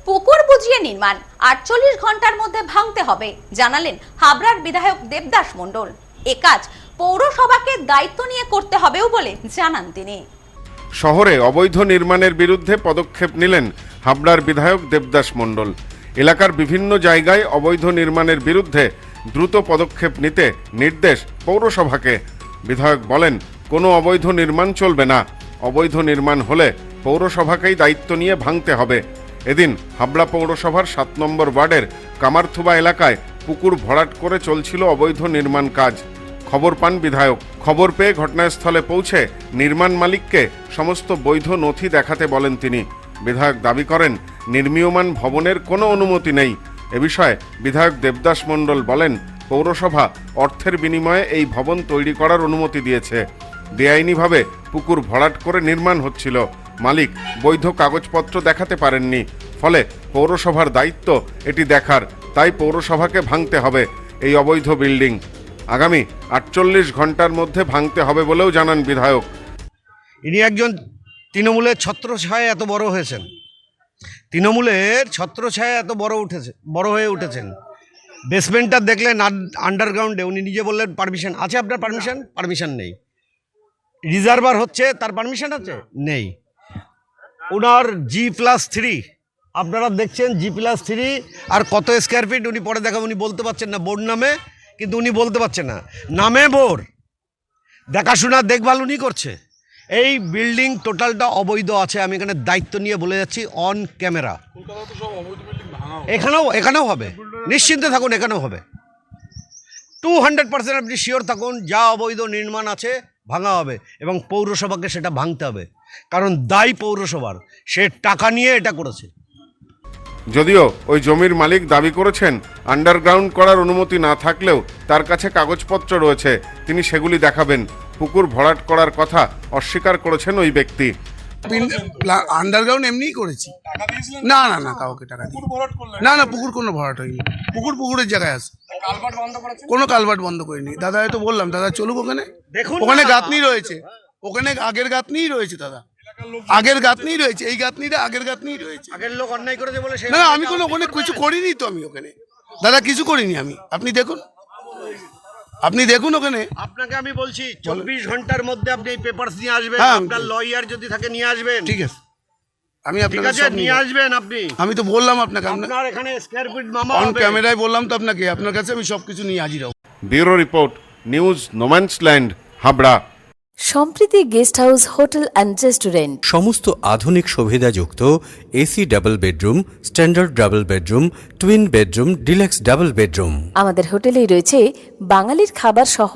পুকুর বুঝিয়ে নির্মাণ ৪৮ ঘন্টার মধ্যে ভাঙতে হবে জানালেন হাবড়ার বিধায়ক দেবদাস মণ্ডল। এ কাজ পৌরসভাকে দায়িত্ব নিয়ে করতে হবেও বলে জানান তিনি। শহরে অবৈধ নির্মাণের বিরুদ্ধে পদক্ষেপ নিলেন হাবড়ার বিধায়ক দেবদাস মণ্ডল। এলাকার বিভিন্ন জায়গায় অবৈধ নির্মাণের বিরুদ্ধে দ্রুত পদক্ষেপ নিতে নির্দেশ পৌরসভাকে। বিধায়ক বলেন, কোনো অবৈধ নির্মাণ চলবে না। অবৈধ নির্মাণ হলে পৌরসভাকেই দায়িত্ব নিয়ে ভাঙতে হবে। এদিন হাবড়া পৌরসভার ৭ নম্বর ওয়ার্ডের কামারথুবা এলাকায় পুকুর ভরাট করে চলছিল অবৈধ নির্মাণ কাজ। খবর পান বিধায়ক। খবর পেয়ে ঘটনাস্থলে পৌঁছে নির্মাণ মালিককে সমস্ত বৈধ নথি দেখাতে বলেন তিনি। বিধায়ক দাবি করেন, নির্মীয়মান ভবনের কোনো অনুমতি নেই। এ বিষয়ে বিধায়ক দেবদাস মণ্ডল বলেন, পৌরসভা অর্থের বিনিময়ে এই ভবন তৈরি করার অনুমতি দিয়েছে। বেআইনিভাবে পুকুর ভরাট করে নির্মাণ হচ্ছিল। মালিক বৈধ কাগজপত্র দেখাতে পারেননি। ফলে পৌরসভার দায়িত্ব এটি দেখার। তাই পৌরসভাকে ভাঙতে হবে এই অবৈধ বিল্ডিং। আগামী ৪৮ ঘন্টার মধ্যে ভাঙতে হবে বলেও জানান বিধায়ক। ইনি একজন তৃণমূলের ছত্রছায়ায় এত বড় হয়েছেন, তৃণমূলের ছত্রছায়ায় এত বড় হয়ে উঠেছেন। বেসমেন্টটা দেখলেন আন্ডারগ্রাউন্ডে, উনি নিজে বললেন পারমিশন আছে, আপনার পারমিশন নেই। রিজার্ভার হচ্ছে, তার পারমিশন আছে নেই। ওনার G+3 আপনারা দেখছেন, G+3 আর কত স্কোয়ার ফিট উনি পরে দেখাবেন। উনি বলতে পারছেন না বোর্ড নামে, কিন্তু উনি বলতে পারছেন না নামে বোর্ড। দেখাশোনা দেখভাল উনি করছে। এই বিল্ডিং টোটালটা অবৈধ আছে, আমি এখানে দায়িত্ব নিয়ে বলে যাচ্ছি অন ক্যামেরা। এখানেও হবে, নিশ্চিন্তে থাকুন, এখানেও হবে। 200% আপনি শিওর থাকুন, যা অবৈধ নির্মাণ আছে ভাঙা হবে এবং পৌরসভাকে সেটা ভাঙতে হবে। কারণ দায়ী পৌরসভার, সে টাকা নিয়ে এটা করেছে। যদিও ওই জমির মালিক দাবি করেছেন, আন্ডারগ্রাউন্ড করার অনুমতি না থাকলেও তার কাছে কাগজপত্র রয়েছে, তিনি সেগুলি দেখাবেন। পুকুর ভরাট করার কথা অস্বীকার করেছেন ওই ব্যক্তি। আন্ডারগ্রাউন্ড এমনিই করেছি। না না না, কাউকে টাকা দিই না। না, পুকুর কোনো ভরাট হয়নি। পুকুরের জায়গায় আছে। কোনো কালভার্ট বন্ধ করিনি দাদা। হয়তো বললাম দাদা চলুক, ওখানে গাঁথনি রয়েছে, ওখানে আগের গাঁথনিই রয়েছে দাদা, আগের গাঁথনি রয়েছে। এই গাঁথনিটা আগের গাঁথনি রয়েছে। আগের লোক অন্যায় করেছে বলে না, আমি ওখানে কিছু করিনি তো। আমি ওখানে দাদা কিছু করিনি আমি। আপনি দেখুন ওখানে। আপনাকে আমি বলছি 24 ঘন্টার মধ্যে আপনি এই পেপারস নিয়ে আসবেন। আপনার লয়ার যদি থাকে নিয়ে আসবেন। ঠিক আছে, আমি আপনাকে সব নিয়ে আসবেন। আমি তো বললাম আপনাকে, আপনার এখানে স্কয়ার ফিট মামা অন ক্যামেরায় বললাম তো আপনাকে, আপনার কাছে আমি সবকিছু নিয়ে হাজির হব। Bureau report, news no man's land, Habra. Sampriti guest house, hotel and restaurant. সমস্ত আধুনিক সুবিধাযুক্ত AC double bedroom, standard double bedroom, twin bedroom, deluxe double bedroom. আমাদের হোটেলেই রয়েছে বাঙালির খাবার সহ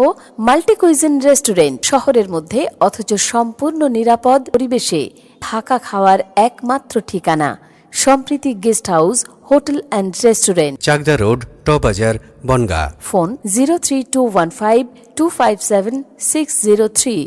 মাল্টি কুইজিন রেস্টুরেন্ট। শহরের মধ্যে অথচ সম্পূর্ণ নিরাপদ পরিবেশে থাকা খাওয়ার একমাত্র ঠিকানা Sampriti guest house, hotel and restaurant, Chakdah road, টবাজার, বনগাঁ। ফোন 03215257603।